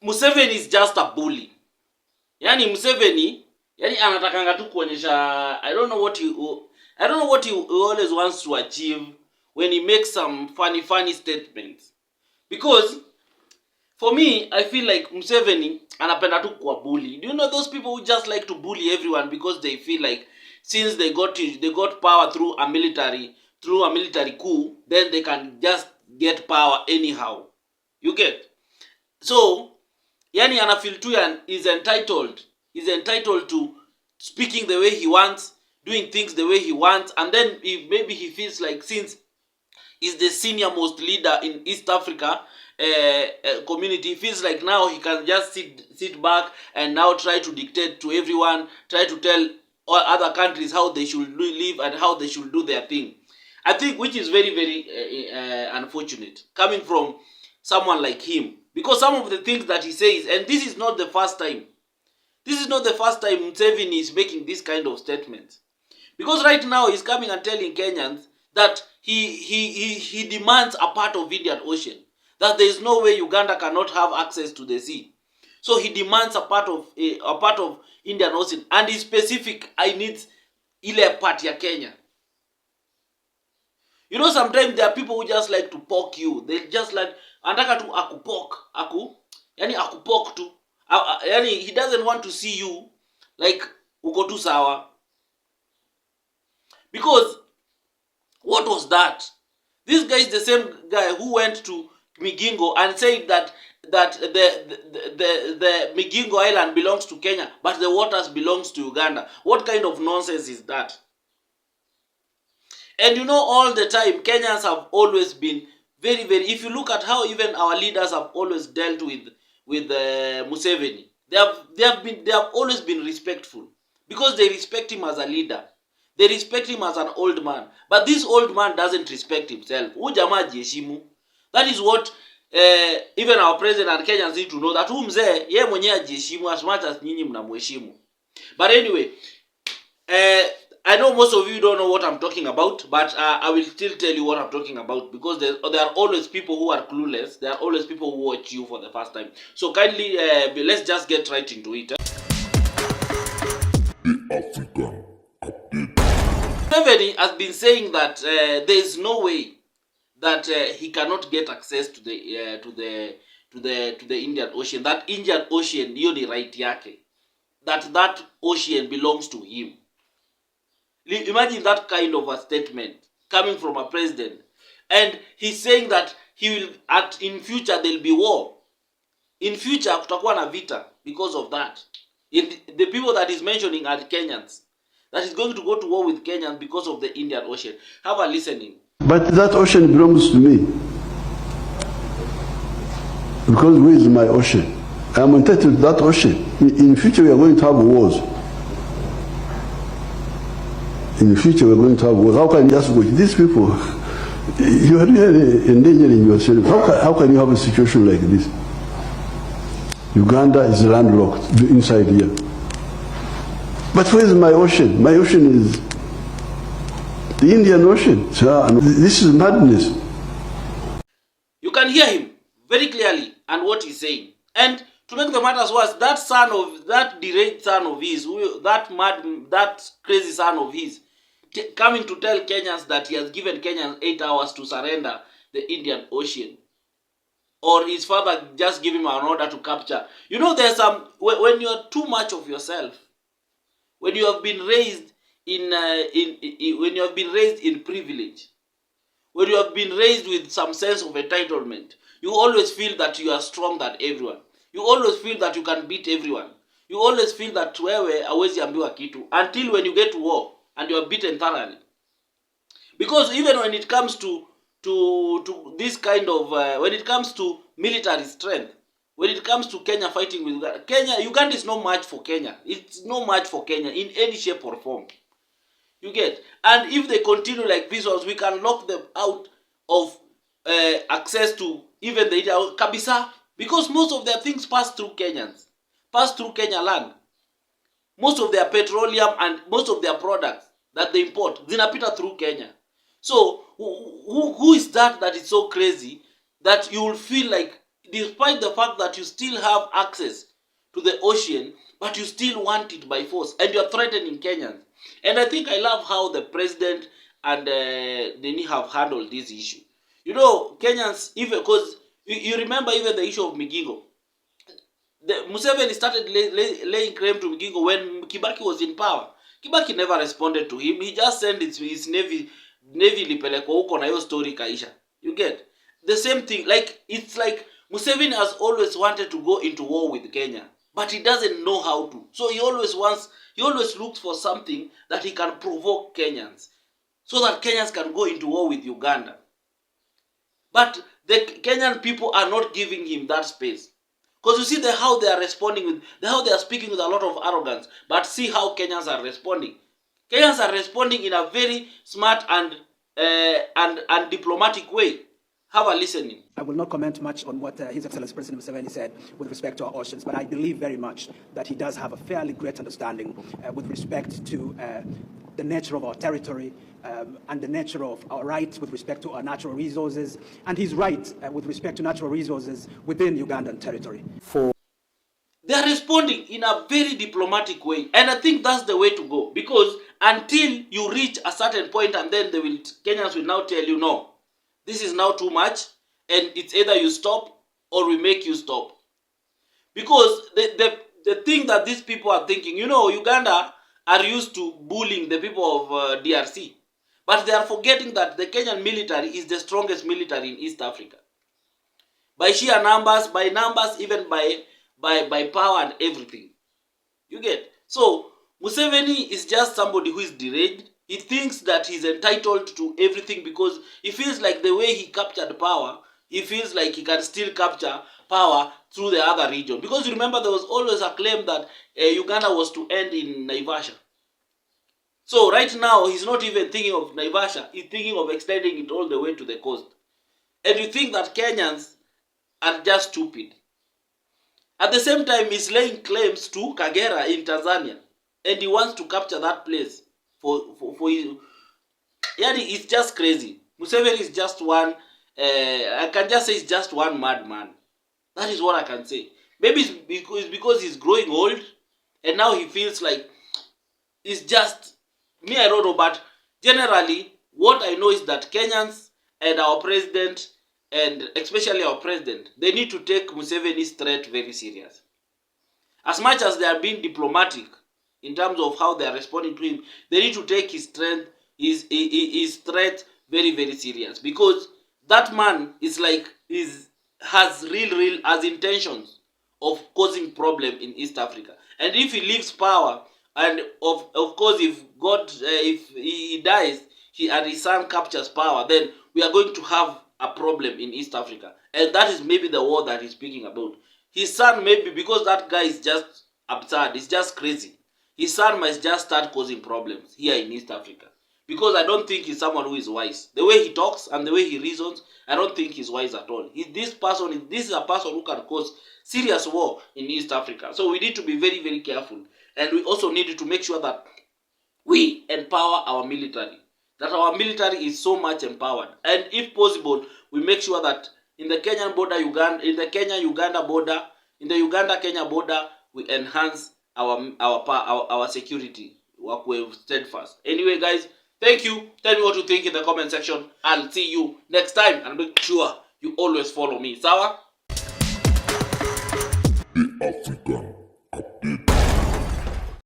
Museveni is just a bully. Yani Museveni, yani anatakanga tu kuonyesha, I don't know what he always wants to achieve when he makes some funny statements. Because for me, I feel like Museveni anapenda tu kuwa bully. Do you know those people who just like to bully everyone because they feel like since they got power through a military coup, then they can just get power anyhow. You get? So, yani anafeel tu is entitled to speaking the way he wants, doing things the way he wants, and then maybe he feels like since he's the senior most leader in East Africa community, feels like now he can just sit back and now try to dictate to everyone, try to tell all other countries how they should live and how they should do their thing. I think which is very unfortunate coming from someone like him, because some of the things that he says, and this is not the first time Museveni is making this kind of statements, because right now he's coming and telling Kenyans that he demands a part of Indian Ocean, that there is no way Uganda cannot have access to the sea. So he demands a part of Indian Ocean, and he's specific, I need ile part ya Kenya. You know, sometimes there are people who just like to poke you. They just like anataka tu akupok tu. Yani he doesn't want to see you like uko tu sawa. Because what was that? This guy is the same guy who went to Migingo and said that the Migingo Island belongs to Kenya, but the waters belongs to Uganda. What kind of nonsense is that? And you know, all the time Kenyans have always been very, if you look at how even our leaders have always dealt with Museveni, they have always been respectful, because they respect him as a leader. They respect him as an old man. But this old man doesn't respect himself. Jamaa jiheshimu. That is what even our president and Kenyans need to know, that mzee yeye mwenyewe ajiheshimu as much as nyinyi mnamheshimu. But anyway, I know most of you don't know what I'm talking about, but I will still tell you what I'm talking about, because there are always people who are clueless. There are always people who watch you for the first time. So kindly, let's just get right into it. Museveni has been saying that there is no way that he cannot get access to the Indian Ocean. That Indian Ocean, hiyo ni right yake. That ocean belongs to him. Imagine that kind of a statement coming from a president, and he's saying that he will in future there'll be war. In future kutakuwa na vita because of that. The people that he's mentioning are Kenyans, that is going to go to war with Kenyans because of the Indian Ocean. Have a listening. But that ocean belongs to me, because where is my ocean? I am entitled to that ocean. In future we are going to have wars. In the future we're going to have wars. How can you just watch these people? You are really endangering yourself. How can you have a situation like this? Uganda is landlocked inside here. But where is my ocean? My ocean is the Indian Ocean. So, this is madness. You can hear him very clearly and what he's saying. And to make the matters worse, that deranged son of his, that crazy son of his, coming to tell Kenyans that he has given Kenyans 8 hours to surrender the Indian Ocean, or his father just give him an order to capture. You know, there's when you are too much of yourself, when you have been raised in privilege, when you have been raised with some sense of entitlement, you always feel that you are stronger than everyone. You always feel that you can beat everyone. You always feel that wewe hawezi ambiwa kitu, until when you get to war and you are beaten thoroughly. Because even when it comes to this kind of when it comes to military strength, when it comes to Kenya fighting with Uganda is no match for Kenya. It's no match for Kenya in any shape or form. You get? And if they continue like this, we can lock them out of access to even the kabisa, because most of their things pass through Kenyans, pass through Kenya land. Most of their petroleum and most of their products that they import zinapita through Kenya. So who is that is so crazy that you will feel like despite the fact that you still have access to the ocean, but you still want it by force, and you're threatening Kenyans. And I think I love how the president and Nini have handled this issue. You know, Kenyans, even because you remember even the issue of Migingo. Museveni started laying claim to Migingo when Kibaki was in power. Kibaki never responded to him. He just sent his navy lipeleko huko na hiyo story kaisha. You get? The same thing. Like, it's like Museveni has always wanted to go into war with Kenya, but he doesn't know how to. So he always looks for something that he can provoke Kenyans, so that Kenyans can go into war with Uganda. But the Kenyan people are not giving him that space. Because you see how they are responding with, how they are speaking with a lot of arrogance. But see how Kenyans are responding. Kenyans are responding in a very smart and diplomatic way. Have a listening. I will not comment much on what His Excellency President Museveni said with respect to our oceans, but I believe very much that he does have a fairly great understanding with respect to the nature of our territory and the nature of our rights with respect to our natural resources, and his right with respect to natural resources within Ugandan territory. They are responding in a very diplomatic way, and I think that's the way to go, because until you reach a certain point, and then Kenyans will now tell you, no, this is now too much, and it's either you stop or we make you stop. Because the thing that these people are thinking, you know, Uganda are used to bullying the people of DRC. But they are forgetting that the Kenyan military is the strongest military in East Africa. By sheer numbers, even by power and everything. You get? So, Museveni is just somebody who is deranged. He thinks that he's entitled to everything because he feels like the way he captured power, he feels like he can still capture power through the other region. Because you remember there was always a claim that Uganda was to end in Naivasha. So right now, he's not even thinking of Naivasha. He's thinking of extending it all the way to the coast. And you think that Kenyans are just stupid. At the same time, he's laying claims to Kagera in Tanzania. And he wants to capture that place for his... Yeah, it's just crazy. Museveni is just one... I can just say he's just one madman. That is what I can say. Maybe it's because he's growing old. And now he feels like... It's just... Me, I don't know, but generally, what I know is that Kenyans and our president, and especially our president, they need to take Museveni's threat very serious. As much as they are being diplomatic in terms of how they are responding to him, they need to take his threat very, very serious. Because that man is like, has intentions of causing problem in East Africa. And if he leaves power, and of course, if he dies, and his son captures power, then we are going to have a problem in East Africa. And that is maybe the war that he's speaking about. His son, maybe because that guy is just absurd, he's just crazy, his son must just start causing problems here in East Africa. Because I don't think he's someone who is wise. The way he talks and the way he reasons, I don't think he's wise at all. This is a person who can cause serious war in East Africa. So we need to be very, very careful. And we also need to make sure that we empower our military. That our military is so much empowered. And if possible, we make sure that in the Kenyan border, in the Kenya-Uganda border, in the Uganda-Kenya border, we enhance our security. Work with steadfast. Anyway, guys, thank you. Tell me what you think in the comment section. I'll see you next time. And make sure you always follow me. Sawa? The African Update.